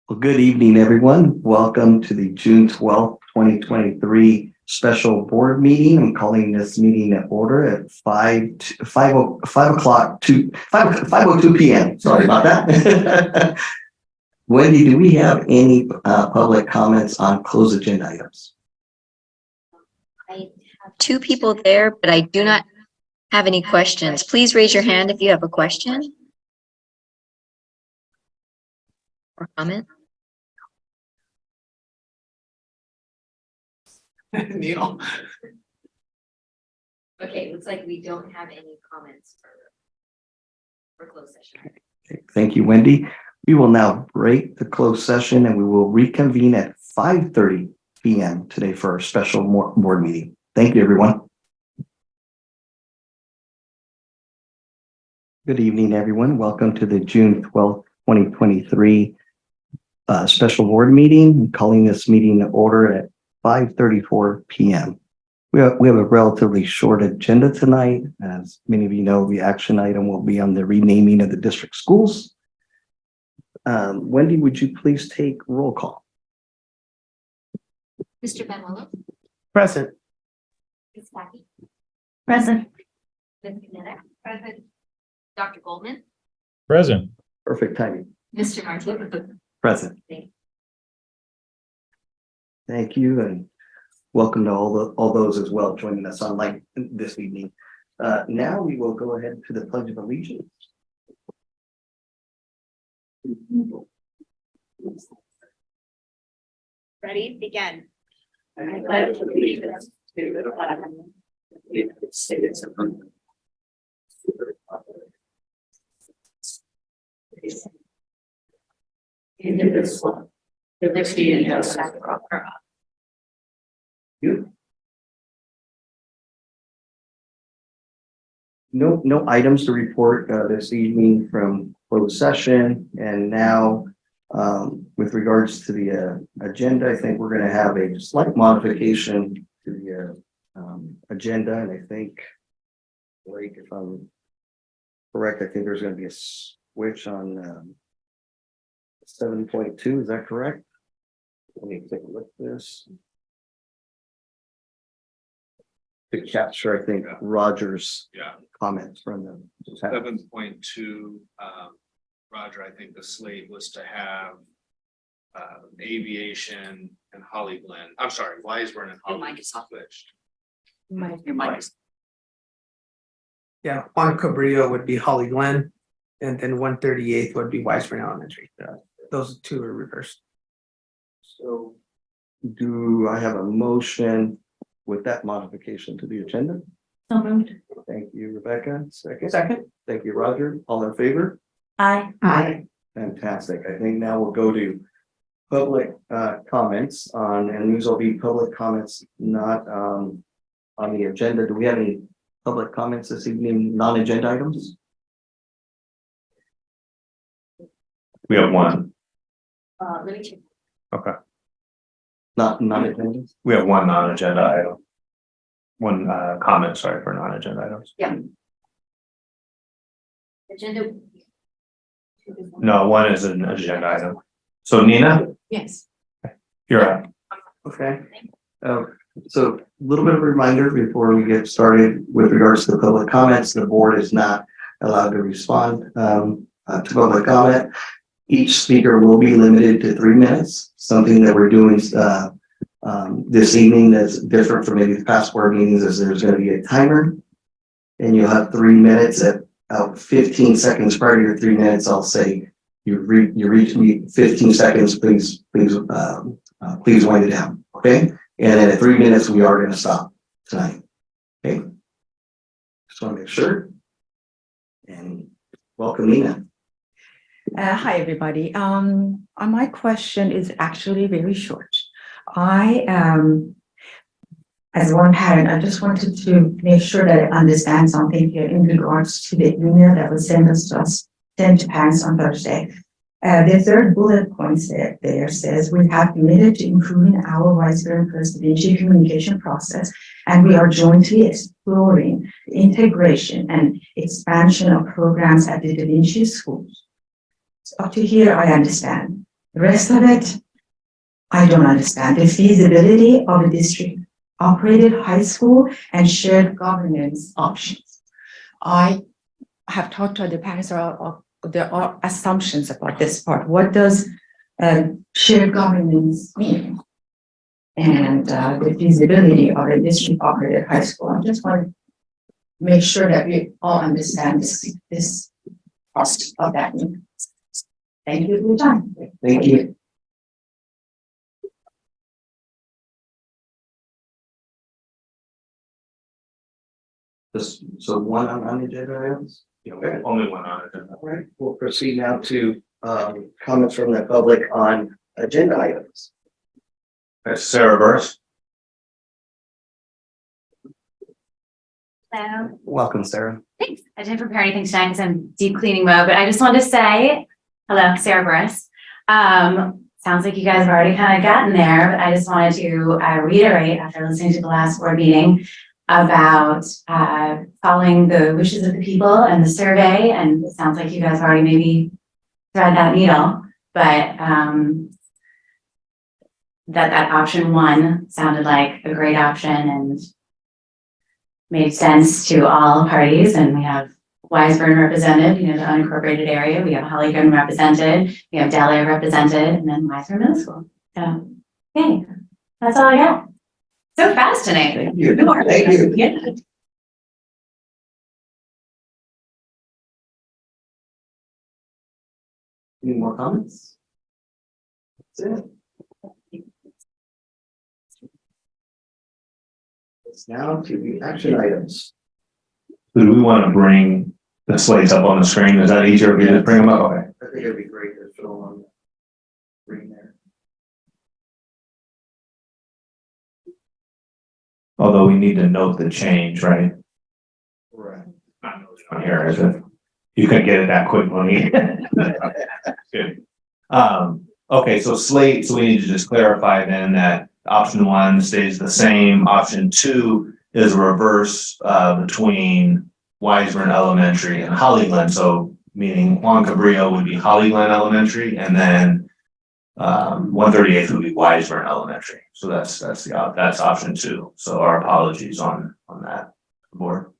Well, good evening, everyone. Welcome to the June 12th, 2023 special board meeting. I'm calling this meeting to order at 5:02 p.m. Sorry about that. Wendy, do we have any public comments on closed agenda items? I have two people there, but I do not have any questions. Please raise your hand if you have a question or comment. Neil. Okay, looks like we don't have any comments for closed session. Thank you, Wendy. We will now break the closed session and we will reconvene at 5:30 p.m. today for our special board meeting. Thank you, everyone. Good evening, everyone. Welcome to the June 12th, 2023 special board meeting. I'm calling this meeting to order at 5:34 p.m. We have a relatively short agenda tonight. As many of you know, the action item will be on the renaming of the district schools. Wendy, would you please take roll call? Mr. Manuel, Present. Ms. Packey, Present. Ms. Canetta, present. Dr. Goldman, Present. Perfect timing. Mr. Martin. Present. Thank you, and welcome to all those as well joining us online this evening. Now we will go ahead to the Pledge of Allegiance. Ready? Begin. I pledge allegiance to the flag of the United States of America. Indivisible, with liberty and justice for all. You. No items to report this evening from closed session, and now with regards to the agenda, I think we're going to have a slight modification to the agenda, and I think, Blake, if I'm correct, I think there's going to be a switch on 7.2. Is that correct? Let me take a look at this. To capture, I think, Roger's comments from the 7.2, Roger, I think the slate was to have aviation and Holly Glen. I'm sorry, Wiseburn and Holly Glen switched. Your mic. Yeah, Juan Cabrillo would be Holly Glen, and then 138th would be Wiseburn Elementary. Those two are reversed. So do I have a motion with that modification to the agenda? So moved. Thank you, Rebecca. Second. Second. Thank you, Roger. All in favor? Aye. Aye. Fantastic. I think now we'll go to public comments on, and these will be public comments not on the agenda. Do we have any public comments this evening, non-agenda items? We have one. Let me check. Okay. Not non-agenda? We have one non-agenda item. One comment, sorry, for non-agenda items. Agenda. No, one is an agenda item. So Nina, Yes. you're up. Okay. So a little bit of a reminder before we get started with regards to the public comments, the board is not allowed to respond to public comment. Each speaker will be limited to 3 minutes, something that we're doing this evening that's different from maybe the past board meetings is there's going to be a timer and you'll have 3 minutes. At 15 seconds prior to your 3 minutes, I'll say you reach me 15 seconds, please wind it down. Okay. And then at 3 minutes, we are going to stop tonight. Okay. Just want to make sure. And welcome, Nina. Hi, everybody. My question is actually very short. As one parent, I just wanted to make sure that I understand something here in regards to the email that was sent to parents on Thursday. The third bullet point there says we have committed to improving our Wiseburn First Da Vinci communication process, and we are jointly exploring the integration and expansion of programs at the Da Vinci schools. So up to here, I understand. The rest of it, I don't understand. The feasibility of a district operated high school and shared governance options. I have talked to the parents, there are assumptions about this part. What does shared governance mean? And the feasibility of a district operated high school. I just want to make sure that we all understand this cost of that. Thank you for your time. Thank you. So one on the agenda items? Okay, only one on it. All right, we'll proceed now to comments from the public on agenda items. That's Sarah Burris. Hello. Welcome, Sarah. Thanks. I didn't prepare anything tonight because I'm deep cleaning mode, but I just wanted to say, hello, Sarah Burris. Sounds like you guys have already kind of gotten there, but I just wanted to reiterate after listening to the last board meeting about following the wishes of the people and the survey. And it sounds like you guys already maybe thread that needle, but that option one sounded like a great option and made sense to all parties. And we have Wiseburn represented, the unincorporated area. We have Holly Glen represented. We have Delia represented, and then Wiseburn Middle School. So, okay, that's all I got. So fast tonight. Thank you. Thank you. Yeah. Any more comments? That's it. It's now to the action items. Do we want to bring the slates up on the screen? Is that easier if we just bring them up? Okay. I think it'd be great to show on the screen there. Although we need to note the change, right? Right. On here, is it? You couldn't get it that quick, money. Good. Okay, so slate, so we need to just clarify then that option one stays the same. Option two is a reverse between Wiseburn Elementary and Holly Glen. So meaning Juan Cabrillo would be Holly Glen Elementary, and then 138th would be Wiseburn Elementary. So that's option two. So our apologies on that, board.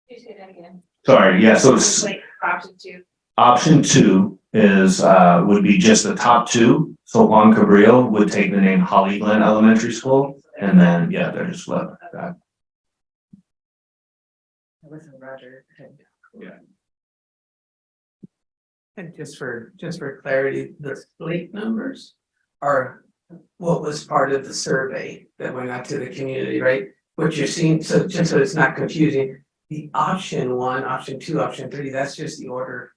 Can you say that again? Sorry, yeah, so it's Wait, option two. option two is would be just the top two. So Juan Cabrillo would take the name Holly Glen Elementary School, and then they're just left back. And just for clarity, the slate numbers are what was part of the survey that went out to the community, right? What you're seeing, so just so it's not confusing, the option one, option two, option three, that's just the order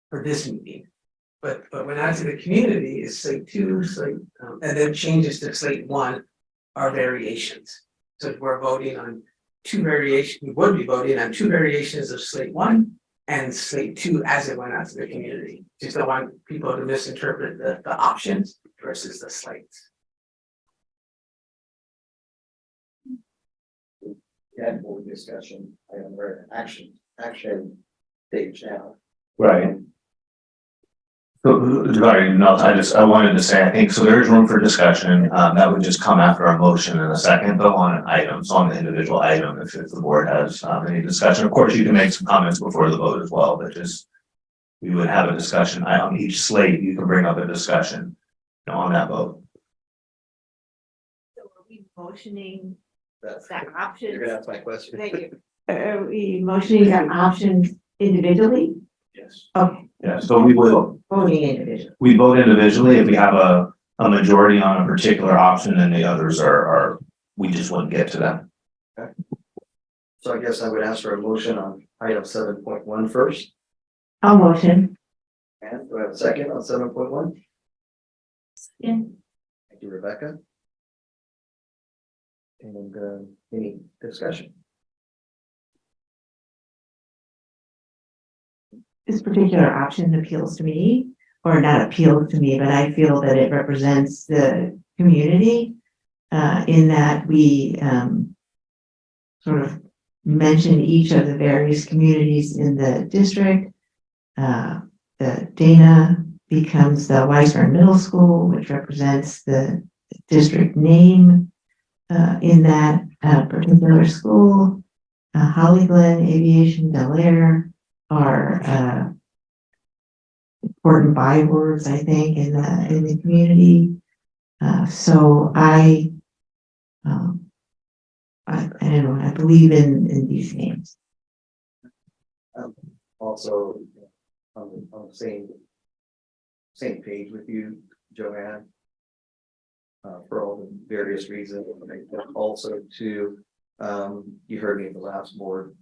for this meeting. But went out to the community is slate two, and then changes to slate one are variations. So we're voting on two variations, we would be voting on two variations of slate one and slate two as it went out to the community. Just don't want people to misinterpret the options versus the slates. Had more discussion, or action stage now. Right. So, sorry, no, I wanted to say, I think, so there is room for discussion, that would just come after a motion in a second, though, on items, on the individual item, if the board has, any discussion. Of course, you can make some comments before the vote as well, but just, we would have a discussion, on each slate, you can bring up a discussion, on that vote. So are we motioning That's, that you're option? gonna ask my question. Thank you. Are we motioning that options individually? Yes. Okay, Yeah, so we would, voting individually. we vote individually if we have a majority on a particular option and the others are, we just wouldn't get to them. So I guess I would ask for a motion on item 7.1 first. I'll motion. And do I have a second on 7.1? Yeah. Thank you, Rebecca. And any discussion? This particular option appeals to me, or not appeals to me, but I feel that it represents the community in that we sort of mention each of the various communities in the district. The Dana becomes the Weisburn Middle School, which represents the district name in that particular school. Holly Glen, Aviation, Bel Air are important bywords, I think, in the community. So I don't know, I believe in these names. Also, on the same page with you, Joanne. For all the various reasons, I think that also too, you heard me at the last board,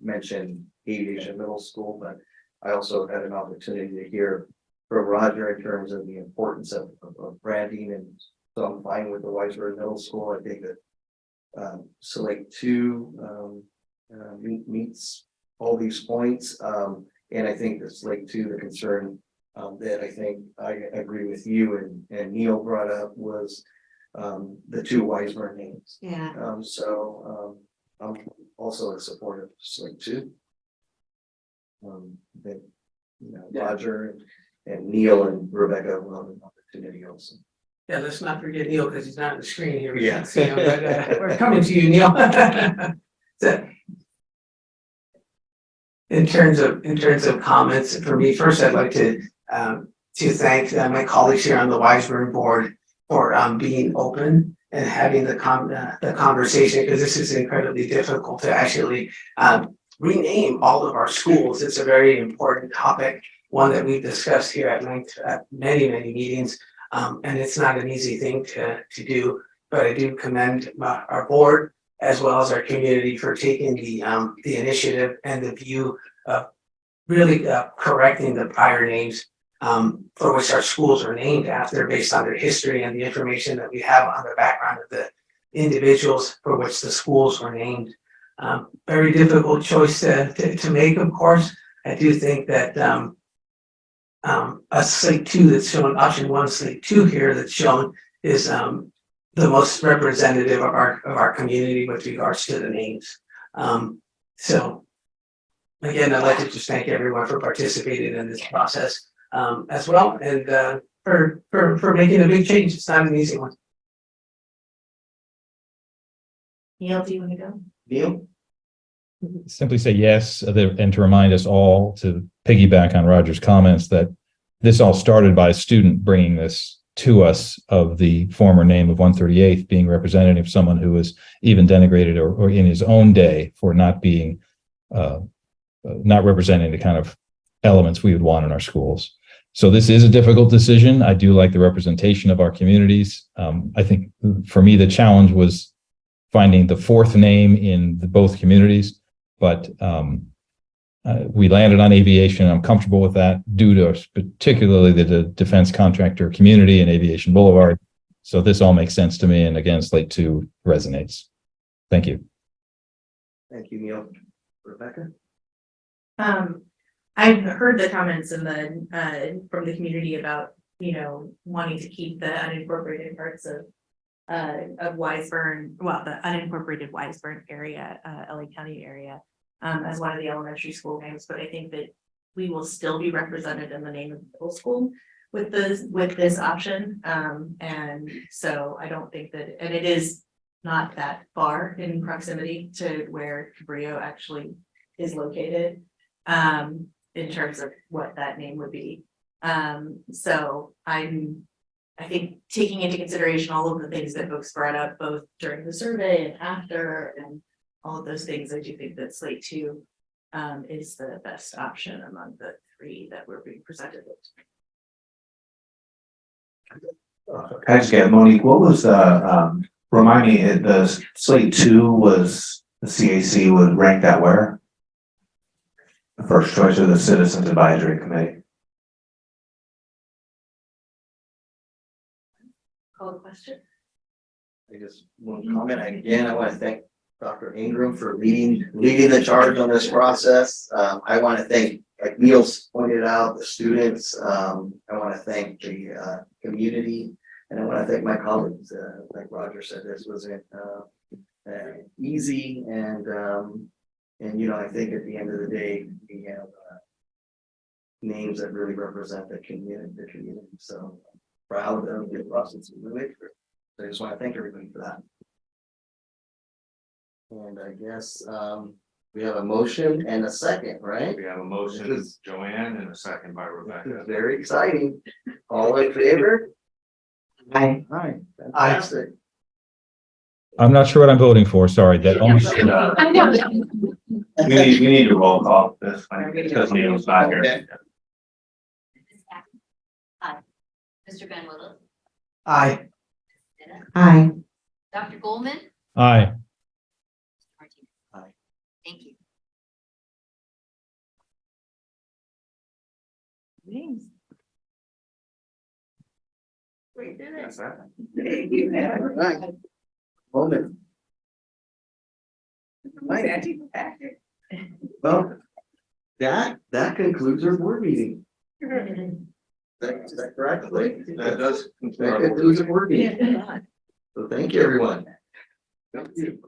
mention Aviation Middle School, but I also had an opportunity to hear from Roger in terms of the importance of branding, and so I'm fine with the Weisberg Middle School. I think that Slate 2 meets all these points, and I think that Slate 2, the concern that I think I agree with you and Neil brought up was the 2 Weisberg names. Yeah. So I'm also in support of Slate 2. That, you know, Roger and Neil and Rebecca will have an opportunity also. Yeah, let's not forget Neil, because he's not on the screen here. We Yeah. can't see him, but we're coming to you, Neil. So, in terms of comments, for me, first, I'd like to thank my colleagues here on the Weisberg board for being open and having the conversation, because this is incredibly difficult to actually rename all of our schools. It's a very important topic, one that we've discussed here at length at many meetings, and it's not an easy thing to do. But I do commend our board as well as our community for taking the initiative and the view of really correcting the prior names for which our schools are named after, based on their history and the information that we have on the background of the individuals for which the schools were named. Very difficult choice to make, of course. I do think that a Slate 2 that's shown, option 1, Slate 2 here that's shown is the most representative of our community with regards to the names. So again, I'd like to just thank everyone for participating in this process as well, and for making a big change. It's not an easy one. Neil, do you want to go? Neil? Simply say yes, and to remind us all, to piggyback on Roger's comments, that this all started by a student bringing this to us, of the former name of 138th being representative of someone who was even denigrated or in his own day for not being not representing the kind of elements we would want in our schools. So this is a difficult decision. I do like the representation of our communities. I think for me, the challenge was finding the fourth name in both communities, but we landed on aviation. I'm comfortable with that due to particularly the defense contractor community and Aviation Boulevard. So this all makes sense to me. And again, Slate 2 resonates. Thank you. Thank you, Neil. Rebecca? I've heard the comments in from the community about, wanting to keep the unincorporated parts of Weisburn, well, the unincorporated Weisburn area, LA County area, as one of the elementary school names, but I think that we will still be represented in the name of the middle school with this option. And so I don't think that, and it is not that far in proximity to where Cabrillo actually is located, in terms of what that name would be. So I think taking into consideration all of the things that folks brought up, both during the survey and after, and all of those things, I do think that Slate 2 is the best option among the 3 that we're being presented with. Can I just get Monique, what was the, remind me, the Slate 2 was, the CAC would rank that where? The first choice of the Citizens Advisory Committee. Call the question. I just want to comment again. I want to thank Dr. Ingram for leading the charge on this process. I want to thank, like Neil's pointed out, the students. I want to thank the community, and I want to thank my colleagues. Like Roger said, this wasn't easy, and I think at the end of the day, we have names that really represent the community, so proud of the process. So I just want to thank everybody for that. And I guess, we have a motion and a second, right? We have a motion, Joanne, and a second by Rebecca. Very exciting. All in favor? Aye. Aye, fantastic. I'm not sure what I'm voting for. Sorry, that almost. I know. We need to roll call this, because Neil's not here. Okay. Aye. Mr. Van Willis, Aye. Aye. Dr. Goldman. Aye. Martinez. Aye. Thank you. Yes, sir. Right. Moment. Right. Well, that concludes our board meeting. Is that correct, Blake? That does. That concludes the board meeting. So thank you, everyone. Thank you.